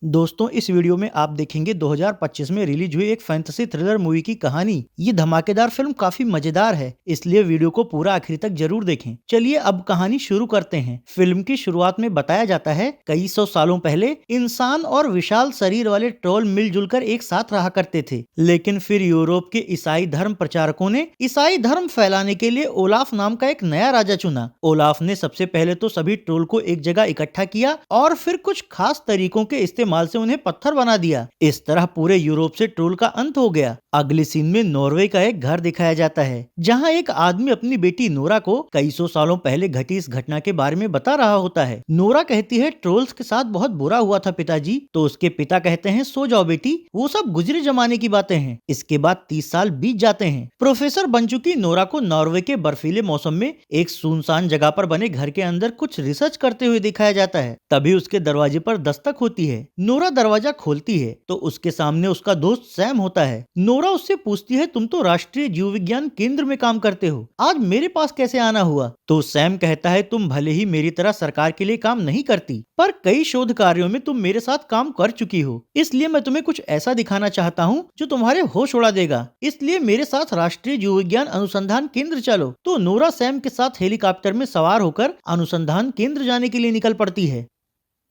दोस्तों इस वीडियो में आप देखेंगे 2025 में रिलीज हुई एक फैंटेसी थ्रिलर मूवी की कहानी। ये धमाकेदार फिल्म काफी मजेदार है, इसलिए वीडियो को पूरा आखिर तक जरूर देखें। चलिए अब कहानी शुरू करते हैं। फिल्म की शुरुआत में बताया जाता है कई सौ सालों पहले इंसान और विशाल शरीर वाले ट्रोल मिलजुल कर एक साथ रहा करते थे, लेकिन फिर यूरोप के ईसाई धर्म प्रचारकों ने ईसाई धर्म फैलाने के लिए ओलाफ नाम का एक नया राजा चुना। ओलाफ ने सबसे पहले तो सभी ट्रोल को एक जगह इकट्ठा किया और फिर कुछ खास तरीकों के इस्तेमाल से उन्हें पत्थर बना दिया। इस तरह पूरे यूरोप से ट्रोल का अंत हो गया। अगले सीन में नॉर्वे का एक घर दिखाया जाता है, जहां एक आदमी अपनी बेटी नोरा को कई सौ सालों पहले घटी इस घटना के बारे में बता रहा होता है। नोरा कहती है ट्रोल्स के साथ बहुत बुरा हुआ था पिताजी। तो उसके पिता कहते हैं सो जाओ बेटी, वो सब गुजरे जमाने की बातें हैं। इसके बाद 30 साल बीत जाते हैं। प्रोफेसर बन चुकी नोरा को नॉर्वे के बर्फीले मौसम में एक सुनसान जगह पर बने घर के अंदर कुछ रिसर्च करते हुए दिखाया जाता है। तभी उसके दरवाजे पर दस्तक होती है। नोरा दरवाजा खोलती है तो उसके सामने उसका दोस्त सैम होता है। नोरा उससे पूछती है तुम तो राष्ट्रीय जीव विज्ञान केंद्र में काम करते हो, आज मेरे पास कैसे आना हुआ? तो सैम कहता है तुम भले ही मेरी तरह सरकार के लिए काम नहीं करती, पर कई शोध कार्यों में तुम मेरे साथ काम कर चुकी हो, इसलिए मैं तुम्हें कुछ ऐसा दिखाना चाहता हूँ जो तुम्हारे होश उड़ा देगा। इसलिए मेरे साथ राष्ट्रीय जीव विज्ञान अनुसंधान केंद्र चलो। तो नोरा सैम के साथ हेलीकॉप्टर में सवार होकर अनुसंधान केंद्र जाने के लिए निकल पड़ती है।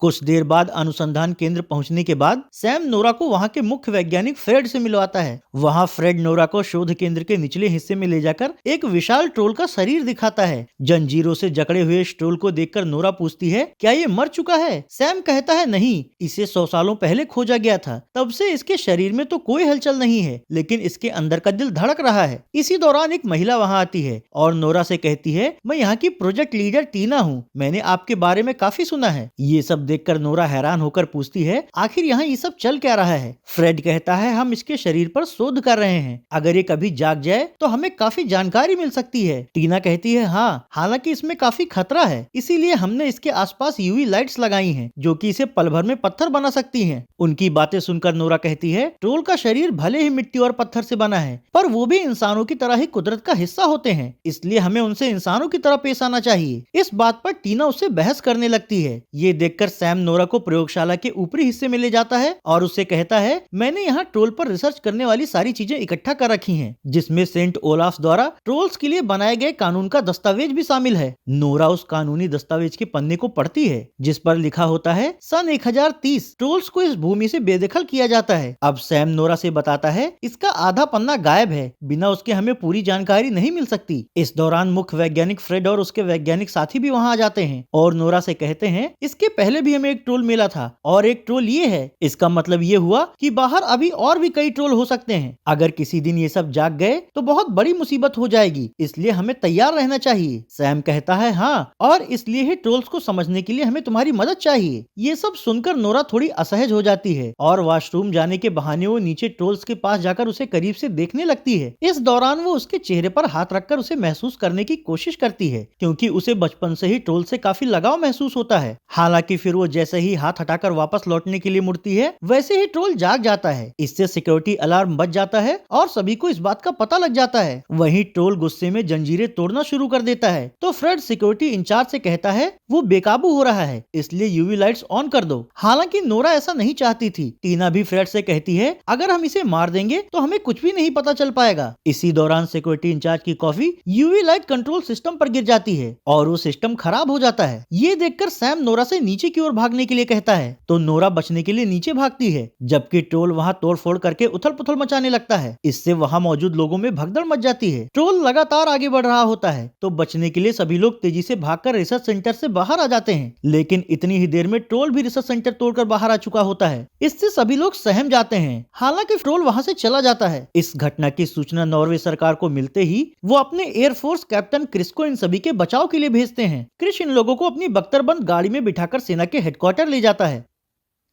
कुछ देर बाद अनुसंधान केंद्र पहुंचने के बाद सैम नोरा को वहां के मुख्य वैज्ञानिक फ्रेड से मिलवाता है। वहां फ्रेड नोरा को शोध केंद्र के निचले हिस्से में ले जाकर एक विशाल ट्रोल का शरीर दिखाता है। जंजीरों से जकड़े हुए इस ट्रोल को देखकर नोरा पूछती है क्या ये मर चुका है? सैम कहता है नहीं, इसे 100 सालों पहले खोजा गया था, तब से इसके शरीर में तो कोई हलचल नहीं है, लेकिन इसके अंदर का दिल धड़क रहा है। इसी दौरान एक महिला वहाँ आती है और नोरा से कहती है मैं यहाँ की प्रोजेक्ट लीडर टीना हूँ, मैंने आपके बारे में काफी सुना है। ये सब देखकर नोरा हैरान होकर पूछती है आखिर यहाँ ये सब चल क्या रहा है? फ्रेड कहता है हम इसके शरीर पर शोध कर रहे हैं, अगर ये कभी जाग जाए तो हमें काफी जानकारी मिल सकती है। टीना कहती है हाँ, हालांकि इसमें काफी खतरा है, इसीलिए हमने इसके आसपास यूवी लाइट्स लगाई हैं, जो कि इसे पल भर में पत्थर बना सकती हैं। उनकी बातें सुनकर नोरा कहती है ट्रोल का शरीर भले ही मिट्टी और पत्थर से बना है, पर वो भी इंसानों की तरह ही कुदरत का हिस्सा होते हैं, इसलिए हमें उनसे इंसानों की तरह पेश आना चाहिए। इस बात पर टीना उससे बहस करने लगती है। ये देखकर सैम नोरा को प्रयोगशाला के ऊपरी हिस्से में ले जाता है और उससे कहता है मैंने यहाँ ट्रोल पर रिसर्च करने वाली सारी चीजें इकट्ठा कर रखी हैं, जिसमें सेंट ओलाफ द्वारा ट्रोल्स के लिए बनाए गए कानून का दस्तावेज भी शामिल है। नोरा उस कानूनी दस्तावेज के पन्ने को पढ़ती है, जिस पर लिखा होता है सन 1030 ट्रोल्स को इस भूमि से बेदखल किया जाता है। अब सैम नोरा से बताता है इसका आधा पन्ना गायब है, बिना उसके हमें पूरी जानकारी नहीं मिल सकती। इस दौरान मुख्य वैज्ञानिक फ्रेड और उसके वैज्ञानिक साथी भी वहाँ आ जाते हैं और नोरा से कहते हैं इसके पहले भी हमें एक ट्रोल मिला था और एक ट्रोल ये है, इसका मतलब ये हुआ कि बाहर अभी और भी कई ट्रोल हो सकते हैं। अगर किसी दिन ये सब जाग गए तो बहुत बड़ी मुसीबत हो जाएगी, इसलिए हमें तैयार रहना चाहिए। सैम कहता है हाँ, और इसलिए ही ट्रोल्स को समझने के लिए हमें तुम्हारी मदद चाहिए। ये सब सुनकर नोरा थोड़ी असहज हो जाती है और वॉशरूम जाने के बहाने वो नीचे ट्रोल्स के पास जाकर उसे करीब से देखने लगती है। इस दौरान वो उसके चेहरे पर हाथ रखकर उसे महसूस करने की कोशिश करती है, क्योंकि उसे बचपन से ही ट्रोल से काफी लगाव महसूस होता है। हालांकि फिर वो जैसे ही हाथ हटाकर वापस लौटने के लिए मुड़ती है, वैसे ही ट्रोल जाग जाता है। इससे सिक्योरिटी अलार्म बज जाता है और सभी को इस बात का पता लग जाता है। वहीं ट्रोल गुस्से में जंजीरें तोड़ना शुरू कर देता है, तो फ्रेड सिक्योरिटी इंचार्ज से कहता है वो बेकाबू हो रहा है, इसलिए यूवी लाइट्स ऑन कर दो। हालांकि नोरा ऐसा नहीं चाहती थी। टीना भी फ्रेड से कहती है अगर हम इसे मार देंगे तो हमें कुछ भी नहीं पता चल पाएगा। इसी दौरान सिक्योरिटी इंचार्ज की coffee UV light control system पर गिर जाती है और वो सिस्टम खराब हो जाता है। ये देखकर सैम नोरा से नीचे की ओर भागने के लिए कहता है, तो नोरा बचने के लिए नीचे भागती है, जबकि ट्रोल वहाँ तोड़फोड़ करके उथल पुथल मचाने लगता है। इससे वहाँ मौजूद लोगों में भगदड़ मच जाती है। ट्रोल लगातार आगे बढ़ रहा होता है, तो बचने के लिए सभी लोग तेजी से भागकर रिसर्च सेंटर से बाहर आ जाते हैं, लेकिन इतनी ही देर में ट्रोल भी रिसर्च सेंटर तोड़कर बाहर आ चुका होता है। इससे सभी लोग सहम जाते हैं। हालांकि ट्रोल वहाँ से चला जाता है। इस घटना की सूचना नॉर्वे सरकार को मिलते ही वो अपने एयरफोर्स कैप्टन क्रिस को इन सभी के बचाव के लिए भेजते हैं। क्रिस इन लोगों को अपनी बख्तरबंद गाड़ी में बिठाकर सेना के हेडक्वार्टर ले जाता है,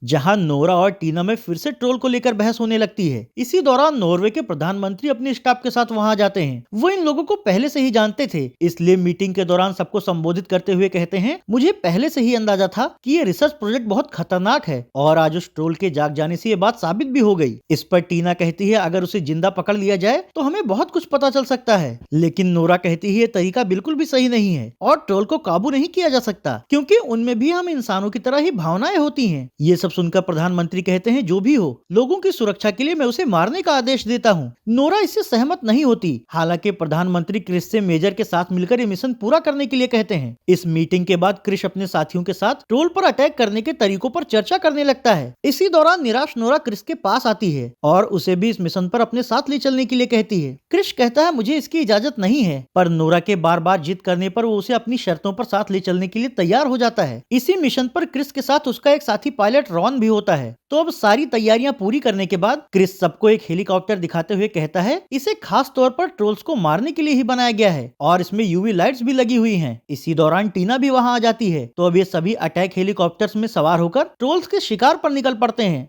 जहां नोरा और टीना में फिर से ट्रोल को लेकर बहस होने लगती है। इसी दौरान नॉर्वे के प्रधानमंत्री अपने स्टाफ के साथ वहां जाते हैं। वो इन लोगों को पहले से ही जानते थे, इसलिए मीटिंग के दौरान सबको संबोधित करते हुए कहते हैं मुझे पहले से ही अंदाजा था कि ये रिसर्च प्रोजेक्ट बहुत खतरनाक है और आज उस ट्रोल के जाग जाने से ये बात साबित भी हो गई। इस पर टीना कहती है अगर उसे जिंदा पकड़ लिया जाए तो हमें बहुत कुछ पता चल सकता है, लेकिन नोरा कहती है ये तरीका बिल्कुल भी सही नहीं है और ट्रोल को काबू नहीं किया जा सकता, क्योंकि उनमें भी हम इंसानों की तरह ही भावनाएं होती हैं। ये सब सब सुनकर प्रधानमंत्री कहते हैं, जो भी हो, लोगों की सुरक्षा के लिए मैं उसे मारने का आदेश देता हूँ। नोरा इससे सहमत नहीं होती। हालांकि प्रधानमंत्री क्रिस से मेजर के साथ मिलकर ये मिशन पूरा करने के लिए कहते हैं। इस मीटिंग के बाद क्रिस अपने साथियों के साथ ट्रोल पर अटैक करने के तरीकों पर चर्चा करने लगता है। इसी दौरान निराश नोरा क्रिस के पास आती है और उसे भी इस मिशन पर अपने साथ ले चलने के लिए कहती है। क्रिस कहता है, मुझे इसकी इजाजत नहीं है, पर नोरा के बार बार जिद करने पर वो उसे अपनी शर्तों पर साथ ले चलने के लिए तैयार हो जाता है। इसी मिशन पर क्रिस के साथ उसका एक साथी पायलट रॉन भी होता है। तो अब सारी तैयारियां पूरी करने के बाद क्रिस सबको एक हेलीकॉप्टर दिखाते हुए कहता है, इसे खास तौर पर ट्रोल्स को मारने के लिए ही बनाया गया है और इसमें यूवी लाइट्स भी लगी हुई हैं। इसी दौरान टीना भी वहां आ जाती है। तो अब ये सभी अटैक हेलीकॉप्टर्स में सवार होकर ट्रोल्स के शिकार पर निकल पड़ते हैं।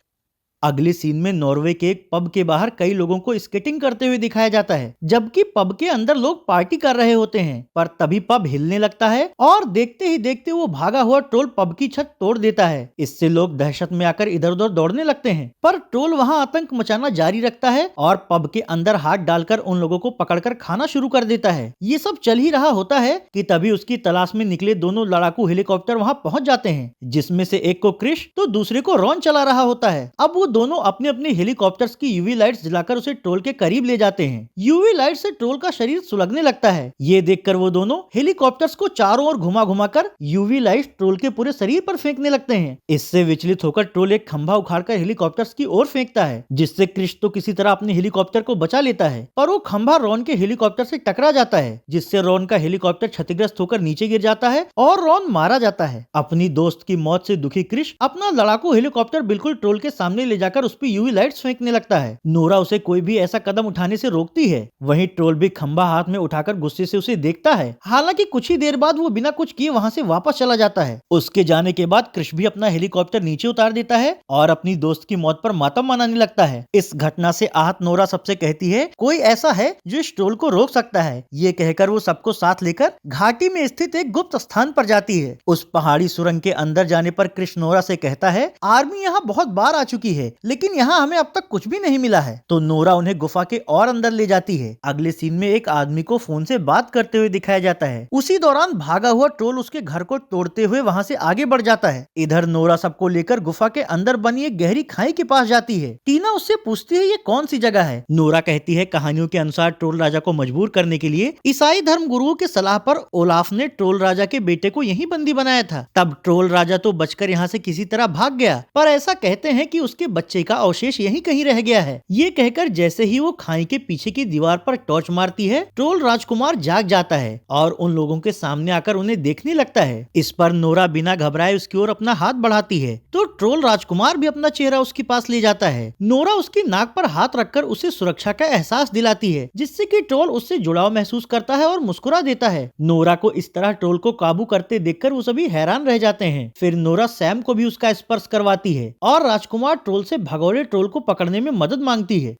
अगले सीन में नॉर्वे के एक पब के बाहर कई लोगों को स्केटिंग करते हुए दिखाया जाता है, जबकि पब के अंदर लोग पार्टी कर रहे होते हैं। पर तभी पब हिलने लगता है और देखते ही देखते वो भागा हुआ ट्रोल पब की छत तोड़ देता है। इससे लोग दहशत में आकर इधर उधर दौड़ने लगते हैं, पर ट्रोल वहां आतंक मचाना जारी रखता है और पब के अंदर हाथ डालकर उन लोगों को पकड़कर खाना शुरू कर देता है। ये सब चल ही रहा होता है कि तभी उसकी तलाश में निकले दोनों लड़ाकू हेलीकॉप्टर वहां पहुंच जाते हैं, जिसमें से एक को क्रिश तो दूसरे को रॉन चला रहा होता है। अब वो दोनों अपने अपने हेलीकॉप्टर्स की यूवी लाइट्स जलाकर उसे ट्रोल के करीब ले जाते हैं। यूवी लाइट से ट्रोल का शरीर सुलगने लगता है। ये देखकर वो दोनों हेलीकॉप्टर्स को चारों ओर घुमा घुमा कर यूवी लाइट ट्रोल के पूरे शरीर पर फेंकने लगते हैं। इससे विचलित होकर ट्रोल एक खंभा उखाड़कर हेलीकॉप्टर्स की ओर फेंकता है, जिससे क्रिश तो किसी तरह अपने हेलीकॉप्टर को बचा लेता है, पर वो खंभा रॉन के हेलीकॉप्टर से टकरा जाता है, जिससे रॉन का हेलीकॉप्टर क्षतिग्रस्त होकर नीचे गिर जाता है और रॉन मारा जाता है। अपनी दोस्त की मौत से दुखी क्रिश अपना लड़ाकू हेलीकॉप्टर बिल्कुल ट्रोल के सामने ले जाकर उस पर यूवी लाइट्स फेंकने लगता है। नोरा उसे कोई भी ऐसा कदम उठाने से रोकती है। वहीं ट्रोल भी खंभा हाथ में उठाकर गुस्से से उसे देखता है। हालांकि कुछ ही देर बाद वो बिना कुछ किए वहां से वापस चला जाता है। उसके जाने के बाद क्रिश भी अपना हेलीकॉप्टर नीचे उतार देता है और अपनी दोस्त की मौत पर मातम मनाने लगता है। इस घटना से आहत नोरा सबसे कहती है, कोई ऐसा है जो इस ट्रोल को रोक सकता है। ये कहकर वो सबको साथ लेकर घाटी में स्थित एक गुप्त स्थान पर जाती है। उस पहाड़ी सुरंग के अंदर जाने पर क्रिश नोरा से कहता है, आर्मी यहाँ बहुत बार आ चुकी है, लेकिन यहाँ हमें अब तक कुछ भी नहीं मिला है। तो नोरा उन्हें गुफा के और अंदर ले जाती है। अगले सीन में एक आदमी को फोन से बात करते हुए दिखाया जाता है। उसी दौरान भागा हुआ ट्रोल उसके घर को तोड़ते हुए वहां से आगे बढ़ जाता है। इधर नोरा सबको लेकर गुफा के अंदर बनी एक गहरी खाई के पास जाती है। टीना उससे पूछती है, ये कौन सी जगह है। नोरा कहती है, कहानियों के अनुसार ट्रोल राजा को मजबूर करने के लिए ईसाई धर्म गुरुओं के सलाह पर ओलाफ ने ट्रोल राजा के बेटे को यहीं बंदी बनाया था। तब ट्रोल राजा तो बचकर यहाँ से किसी तरह भाग गया, पर ऐसा कहते हैं कि उसके बच्चे का अवशेष यहीं कहीं रह गया है। ये कहकर जैसे ही वो खाई के पीछे की दीवार पर टॉर्च मारती है, ट्रोल राजकुमार जाग जाता है और उन लोगों के सामने आकर उन्हें देखने लगता है। इस पर नोरा बिना घबराए उसकी ओर अपना हाथ बढ़ाती है, तो ट्रोल राजकुमार भी अपना चेहरा उसके पास ले जाता है। नोरा उसकी नाक पर हाथ रखकर उसे सुरक्षा का एहसास दिलाती है, जिससे कि ट्रोल उससे जुड़ाव महसूस करता है और मुस्कुरा देता है। नोरा को इस तरह ट्रोल को काबू करते देखकर वो सभी हैरान रह जाते हैं। फिर नोरा सैम को भी उसका स्पर्श करवाती है और राजकुमार ट्रोल से भगोड़े ट्रोल को पकड़ने में मदद मांगती है।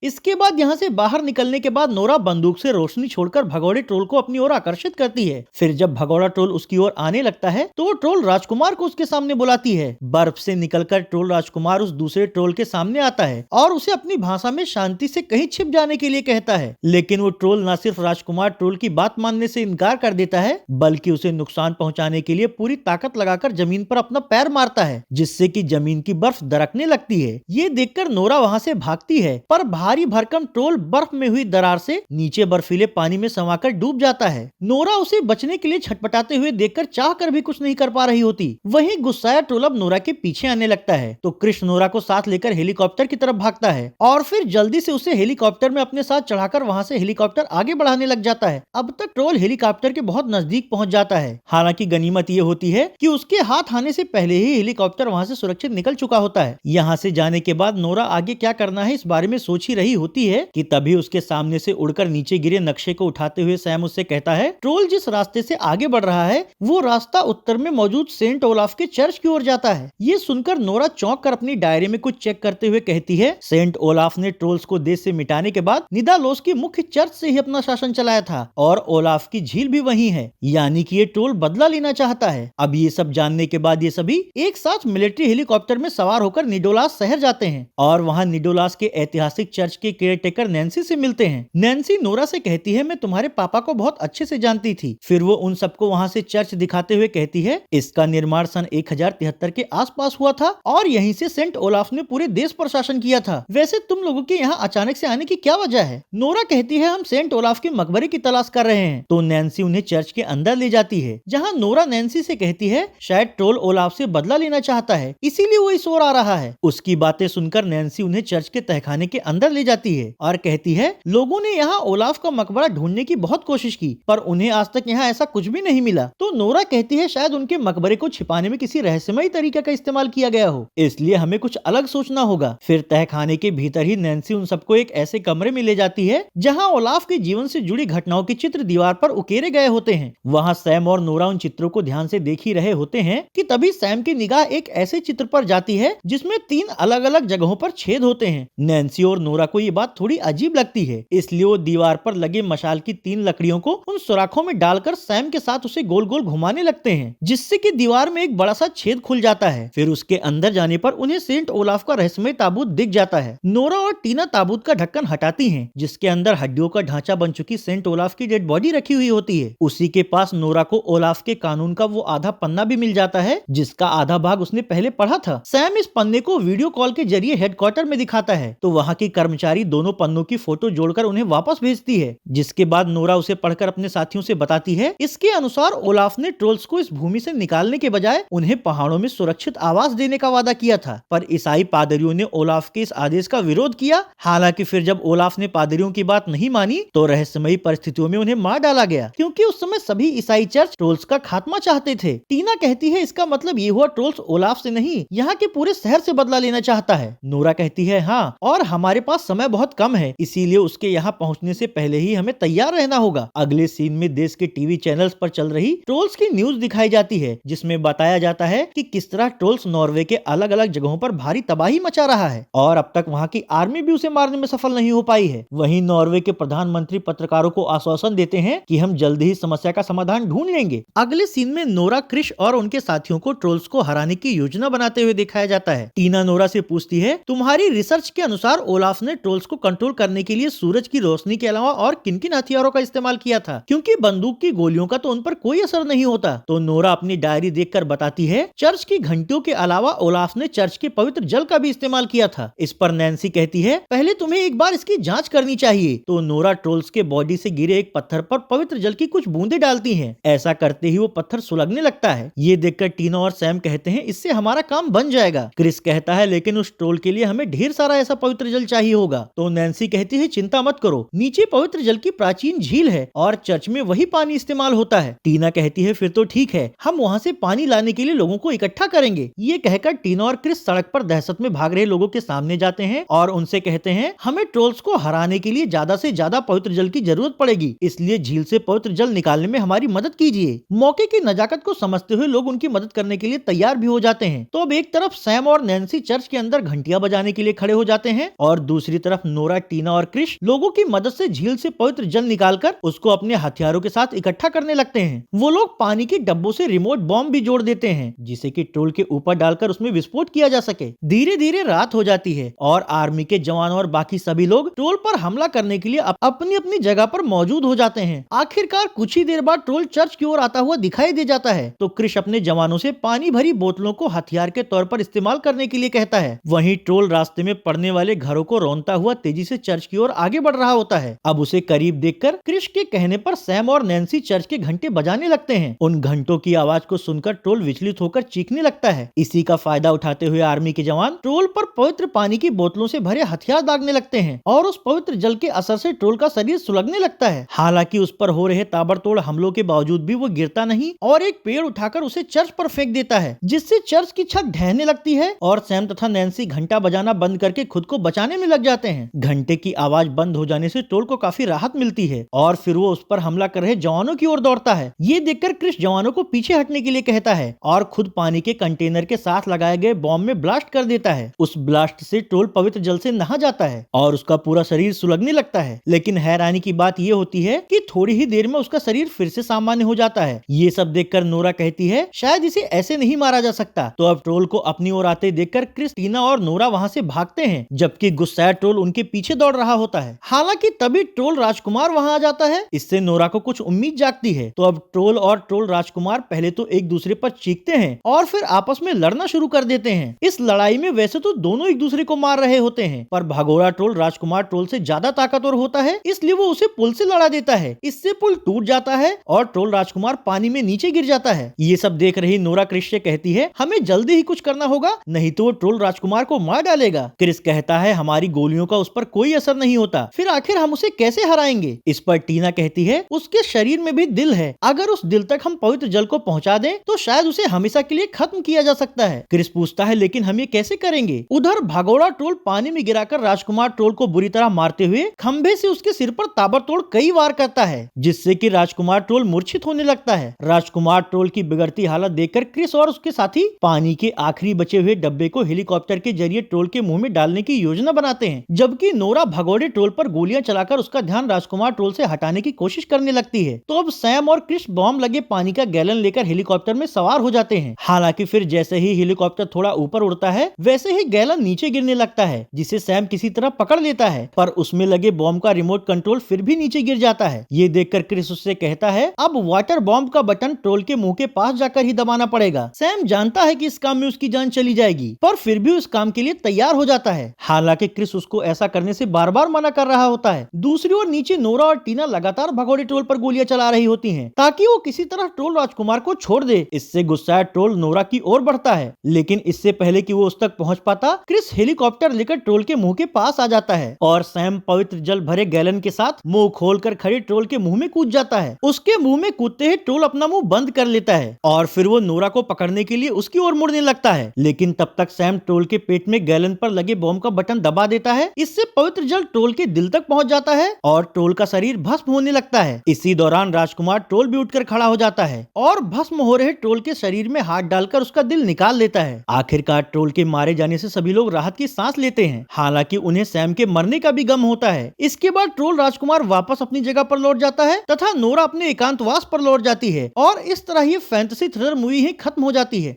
इसके बाद यहाँ से बाहर निकलने के बाद नोरा बंदूक से रोशनी छोड़कर भगोड़े ट्रोल को अपनी ओर आकर्षित करती है। फिर जब भगोड़ा ट्रोल उसकी ओर आने लगता है तो वो ट्रोल राजकुमार को उसके सामने बुलाती है। बर्फ से निकलकर ट्रोल राजकुमार उस दूसरे ट्रोल के सामने आता है और उसे अपनी भाषा में शांति से कहीं छिप जाने के लिए कहता है, लेकिन वो ट्रोल न सिर्फ राजकुमार ट्रोल की बात मानने से इनकार कर देता है, बल्कि उसे नुकसान पहुँचाने के लिए पूरी ताकत लगाकर जमीन पर अपना पैर मारता है, जिससे कि जमीन की बर्फ दरकने लगती है। ये देखकर नोरा वहाँ से भागती है, पर भारी भरकम ट्रोल बर्फ में हुई दरार से नीचे बर्फीले पानी में समाकर डूब जाता है। नोरा उसे बचने के लिए छटपटाते हुए देखकर चाहकर भी कुछ नहीं कर पा रही होती। वहीं गुस्साया ट्रोल अब नोरा के पीछे आने लगता है, तो क्रिश नोरा को साथ लेकर हेलीकॉप्टर की तरफ भागता है और फिर जल्दी से उसे हेलीकॉप्टर में अपने साथ चढ़ाकर वहाँ से हेलीकॉप्टर आगे बढ़ाने लग जाता है। अब तक ट्रोल हेलीकॉप्टर के बहुत नजदीक पहुँच जाता है। हालांकि गनीमत ये होती है कि उसके हाथ आने से पहले ही हेलीकॉप्टर वहाँ से सुरक्षित निकल चुका होता है। यहाँ से जाने के बाद नोरा आगे क्या करना है इस बारे में सोच ही रही होती है कि तभी उसके सामने से उड़कर नीचे गिरे नक्शे को उठाते हुए सैम उससे कहता है, ट्रोल जिस रास्ते से आगे बढ़ रहा है वो रास्ता उत्तर में मौजूद सेंट ओलाफ के चर्च की ओर जाता है। ये सुनकर नोरा चौंक कर अपनी डायरी में कुछ चेक करते हुए कहती है, सेंट ओलाफ ने ट्रोल्स को देश से मिटाने के बाद निदालोस की मुख्य चर्च से ही अपना शासन चलाया था और ओलाफ की झील भी वही है, यानी कि ये ट्रोल बदला लेना चाहता है। अब ये सब जानने के बाद ये सभी एक साथ मिलिट्री हेलीकॉप्टर में सवार होकर निडोलास शहर जाते हैं और वहाँ निडोलास के ऐतिहासिक चर्च चर्च के केयरटेकर नैन्सी से मिलते हैं। नैन्सी नोरा से कहती है, मैं तुम्हारे पापा को बहुत अच्छे से जानती थी। फिर वो उन सबको वहाँ से चर्च दिखाते हुए कहती है, इसका निर्माण सन 1073 के आसपास हुआ था और यहीं से सेंट ओलाफ ने पूरे देश पर शासन किया था। वैसे तुम लोगों के यहाँ अचानक से आने की क्या वजह है? नोरा कहती है, हम सेंट ओलाफ के मकबरे की तलाश कर रहे हैं। तो नैन्सी उन्हें चर्च के अंदर ले जाती है, जहाँ नोरा नैन्सी से कहती है, शायद ट्रोल ओलाफ से बदला लेना चाहता है, इसीलिए वो इस ओर आ रहा है। उसकी बातें सुनकर नैन्सी उन्हें चर्च के तहखाने के अंदर ले जाती है और कहती है, लोगों ने यहाँ ओलाफ का मकबरा ढूंढने की बहुत कोशिश की, पर उन्हें आज तक यहाँ ऐसा कुछ भी नहीं मिला। तो नोरा कहती है, शायद उनके मकबरे को छिपाने में किसी रहस्यमयी तरीके का इस्तेमाल किया गया हो, इसलिए हमें कुछ अलग सोचना होगा। फिर तहखाने के भीतर ही नैन्सी उन सबको एक ऐसे कमरे में ले जाती है जहाँ ओलाफ के जीवन से जुड़ी घटनाओं के चित्र दीवार पर उकेरे गए होते हैं। वहाँ सैम और नोरा उन चित्रों को ध्यान से देख ही रहे होते हैं कि तभी सैम की निगाह एक ऐसे चित्र पर जाती है जिसमें 3 अलग अलग जगहों पर छेद होते हैं। नैन्सी और नोरा को ये बात थोड़ी अजीब लगती है, इसलिए वो दीवार पर लगे मशाल की 3 लकड़ियों को उन सुराखों में डालकर सैम के साथ उसे गोल गोल घुमाने लगते हैं, जिससे कि दीवार में एक बड़ा सा छेद खुल जाता है। फिर उसके अंदर जाने पर उन्हें सेंट ओलाफ का रहस्यमय ताबूत दिख जाता है। नोरा और टीना ताबूत का ढक्कन हटाती हैं, जिसके अंदर हड्डियों का ढांचा बन चुकी सेंट ओलाफ की डेड बॉडी रखी हुई होती है। उसी के पास नोरा को ओलाफ के कानून का वो आधा पन्ना भी मिल जाता है, जिसका आधा भाग उसने पहले पढ़ा था। सैम इस पन्ने को वीडियो कॉल के जरिए हेडक्वार्टर में दिखाता है, तो वहाँ की कर्मचारी दोनों पन्नों की फोटो जोड़कर उन्हें वापस भेजती है, जिसके बाद नोरा उसे पढ़कर अपने साथियों से बताती है, इसके अनुसार ओलाफ ने ट्रोल्स को इस भूमि से निकालने के बजाय उन्हें पहाड़ों में सुरक्षित आवास देने का वादा किया था, पर ईसाई पादरियों ने ओलाफ के इस आदेश का विरोध किया। हालांकि फिर जब ओलाफ ने पादरियों की बात नहीं मानी तो रहस्यमयी परिस्थितियों में उन्हें मार डाला गया, क्योंकि उस समय सभी ईसाई चर्च ट्रोल्स का खात्मा चाहते थे। टीना कहती है, इसका मतलब ये हुआ ट्रोल्स ओलाफ से नहीं, यहाँ के पूरे शहर से बदला लेना चाहता है। नोरा कहती है, हाँ, और हमारे पास समय बहुत कम है, इसीलिए उसके यहाँ पहुँचने से पहले ही हमें तैयार रहना होगा। अगले सीन में देश के टीवी चैनल्स पर चल रही ट्रोल्स की न्यूज दिखाई जाती है, जिसमें बताया जाता है कि किस तरह ट्रोल्स नॉर्वे के अलग अलग जगहों पर भारी तबाही मचा रहा है और अब तक वहाँ की आर्मी भी उसे मारने में सफल नहीं हो पाई है। वहीं नॉर्वे के प्रधानमंत्री पत्रकारों को आश्वासन देते हैं कि हम जल्द ही समस्या का समाधान ढूंढ लेंगे। अगले सीन में नोरा, क्रिश और उनके साथियों को ट्रोल्स को हराने की योजना बनाते हुए दिखाया जाता है। टीना नोरा से पूछती है, तुम्हारी रिसर्च के अनुसार ओलाफ ने ट्रोल्स को कंट्रोल करने के लिए सूरज की रोशनी के अलावा और किन किन हथियारों का इस्तेमाल किया था, क्योंकि बंदूक की गोलियों का तो उन पर कोई असर नहीं होता। तो नोरा अपनी डायरी देखकर बताती है, चर्च की घंटियों के अलावा ओलाफ ने चर्च के पवित्र जल का भी इस्तेमाल किया था। इस पर नैन्सी कहती है, पहले तुम्हें एक बार इसकी जांच करनी चाहिए। तो नोरा ट्रोल्स के बॉडी से गिरे एक पत्थर पर पवित्र जल की कुछ बूंदे डालती हैं। ऐसा करते ही वो पत्थर सुलगने लगता है। ये देखकर टीना और सैम कहते हैं, इससे हमारा काम बन जाएगा। क्रिस कहता है, लेकिन उस ट्रोल के लिए हमें ढेर सारा ऐसा पवित्र जल चाहिए होगा। तो नैन्सी कहती है, चिंता मत करो, नीचे पवित्र जल की प्राचीन झील है और चर्च में वही पानी इस्तेमाल होता है। टीना कहती है, फिर तो ठीक है, हम वहाँ से पानी लाने के लिए लोगों को इकट्ठा करेंगे। ये कहकर टीना और क्रिस सड़क पर दहशत में भाग रहे लोगों के सामने जाते हैं और उनसे कहते हैं, हमें ट्रोल्स को हराने के लिए ज्यादा से ज्यादा पवित्र जल की जरूरत पड़ेगी, इसलिए झील से पवित्र जल निकालने में हमारी मदद कीजिए। मौके की नजाकत को समझते हुए लोग उनकी मदद करने के लिए तैयार भी हो जाते हैं। तो अब एक तरफ सैम और नैन्सी चर्च के अंदर घंटियां बजाने के लिए खड़े हो जाते हैं और दूसरी तरफ नोरा, टीना और क्रिश लोगों की मदद से झील से पवित्र जल निकालकर उसको अपने हथियारों के साथ इकट्ठा करने लगते हैं। वो लोग पानी के डब्बों से रिमोट बॉम्ब भी जोड़ देते हैं, जिसे कि ट्रोल के ऊपर डालकर उसमें विस्फोट किया जा सके। धीरे धीरे रात हो जाती है और आर्मी के जवान और बाकी सभी लोग ट्रोल पर हमला करने के लिए अपनी अपनी जगह पर मौजूद हो जाते हैं। आखिरकार कुछ ही देर बाद ट्रोल चर्च की ओर आता हुआ दिखाई दे जाता है। तो क्रिश अपने जवानों से पानी भरी बोतलों को हथियार के तौर पर इस्तेमाल करने के लिए कहता है। वहीं ट्रोल रास्ते में पड़ने वाले घरों को रौंदता हुआ तेजी से चर्च की ओर आगे बढ़ रहा होता है। अब उसे करीब देखकर क्रिश के कहने पर सैम और नैन्सी चर्च के घंटे बजाने लगते हैं। उन घंटों की आवाज को सुनकर ट्रोल विचलित होकर चीखने लगता है। इसी का फायदा उठाते हुए आर्मी के जवान ट्रोल पर पवित्र पानी की बोतलों से भरे हथियार दागने लगते हैं और उस पवित्र जल के असर से ट्रोल का शरीर सुलगने लगता है। हालांकि उस पर हो रहे ताबड़तोड़ हमलों के बावजूद भी वो गिरता नहीं और एक पेड़ उठाकर उसे चर्च पर फेंक देता है, जिससे चर्च की छत ढहने लगती है और सैम तथा नैन्सी घंटा बजाना बंद करके खुद को बचाने में लग जाते हैं। घंटे की आवाज बंद हो जाने से ट्रोल को काफी राहत मिलती है और फिर वो उस पर हमला कर रहे जवानों की ओर दौड़ता है। ये देखकर क्रिश जवानों को पीछे हटने के लिए कहता है और खुद पानी के कंटेनर के साथ लगाए गए बॉम्ब में ब्लास्ट कर देता है। उस ब्लास्ट से ट्रोल पवित्र जल से नहा जाता है और उसका पूरा शरीर सुलगने लगता है। लेकिन हैरानी की बात ये होती है कि थोड़ी ही देर में उसका शरीर फिर से सामान्य हो जाता है। ये सब देखकर नोरा कहती है, शायद इसे ऐसे नहीं मारा जा सकता। तो अब ट्रोल को अपनी ओर आते देखकर क्रिस, टीना और नोरा वहाँ से भागते हैं, जबकि गुस्साए ट्रोल उनके पीछे दौड़ रहा होता है। हालांकि तभी ट्रोल राजकुमार वहां आ जाता है। इससे नोरा को कुछ उम्मीद जागती है। तो अब ट्रोल और ट्रोल राजकुमार पहले तो एक दूसरे पर चीखते हैं और फिर आपस में लड़ना शुरू कर देते हैं। इस लड़ाई में वैसे तो दोनों एक दूसरे को मार रहे होते हैं, पर भगोड़ा ट्रोल राजकुमार ट्रोल से ज्यादा ताकतवर होता है, इसलिए वो उसे पुल से लड़ा देता है। इससे पुल टूट जाता है और ट्रोल राजकुमार पानी में नीचे गिर जाता है। ये सब देख रही नोरा क्रिस से कहती है, हमें जल्दी ही कुछ करना होगा, नहीं तो वो ट्रोल राजकुमार को मार डालेगा। क्रिस कहता है, हमारी गोलियों का उस पर कोई असर नहीं होता, फिर आखिर हम उसे कैसे हराएंगे। इस पर टीना कहती है, उसके शरीर में भी दिल है, अगर उस दिल तक हम पवित्र जल को पहुंचा दें तो शायद उसे हमेशा के लिए खत्म किया जा सकता है। क्रिस पूछता है, लेकिन हम ये कैसे करेंगे। उधर भगोड़ा ट्रोल पानी में गिराकर राजकुमार ट्रोल को बुरी तरह मारते हुए खंभे से उसके सिर पर ताबड़तोड़ कई वार करता है, जिससे कि राजकुमार ट्रोल मूर्छित होने लगता है। राजकुमार ट्रोल की बिगड़ती हालत देखकर क्रिस और उसके साथी पानी के आखिरी बचे हुए डब्बे को हेलीकॉप्टर के जरिए ट्रोल के मुंह में डालने की योजना बनाते हैं, जबकि नोरा भगोड़े ट्रोल पर गोलियां चलाकर उसका ध्यान राजकुमार ट्रोल से हटाने की कोशिश करने लगती है। तो अब सैम और क्रिस बॉम्ब लगे पानी का गैलन लेकर हेलीकॉप्टर में सवार हो जाते हैं। हालांकि फिर जैसे ही हेलीकॉप्टर थोड़ा ऊपर उड़ता है वैसे ही गैलन नीचे गिरने लगता है, जिसे सैम किसी तरह पकड़ लेता है, पर उसमें लगे बॉम्ब का रिमोट कंट्रोल फिर भी नीचे गिर जाता है। ये देखकर क्रिस उससे कहता है, अब वाटर बॉम्ब का बटन ट्रोल के मुंह के पास जाकर ही दबाना पड़ेगा। सैम जानता है कि इस काम में उसकी जान चली जाएगी, पर फिर भी उस काम के लिए तैयार हो जाता है। हालांकि क्रिस उसको ऐसा करने से बार बार मना कर रहा होता है। दूसरी ओर नीचे नोरा और टीना लगातार भगोड़े ट्रोल पर गोलियां चला रही होती हैं, ताकि वो किसी तरह ट्रोल राजकुमार को छोड़ दे। इससे गुस्साया ट्रोल नोरा की ओर बढ़ता है, लेकिन इससे पहले कि वो उस तक पहुंच पाता, क्रिस हेलीकॉप्टर लेकर ट्रोल के मुंह के पास आ जाता है और सैम पवित्र जल भरे गैलन के साथ मुंह खोलकर खड़े ट्रोल के मुंह में कूद जाता है। उसके मुंह में कूदते ही ट्रोल अपना मुंह बंद कर लेता है और फिर वो नोरा को पकड़ने के लिए उसकी ओर मुड़ने लगता है, लेकिन तब तक सैम ट्रोल के पेट में गैलन पर लगे बॉम्ब का बटन दबा देता है। इससे पवित्र जल ट्रोल के दिल तक पहुंच जाता है और ट्रोल का शरीर भस्म होने लगता है। इसी दौरान राजकुमार ट्रोल भी उठकर खड़ा हो जाता है और भस्म हो रहे ट्रोल के शरीर में हाथ डालकर उसका दिल निकाल लेता है। आखिरकार ट्रोल के मारे जाने से सभी लोग राहत की सांस लेते हैं। हालांकि उन्हें सैम के मरने का भी गम होता है। इसके बाद ट्रोल राजकुमार वापस अपनी जगह पर लौट जाता है तथा नोरा अपने एकांतवास पर लौट जाती है और इस तरह ये फैंटेसी थ्रिलर मूवी ही खत्म हो जाती है।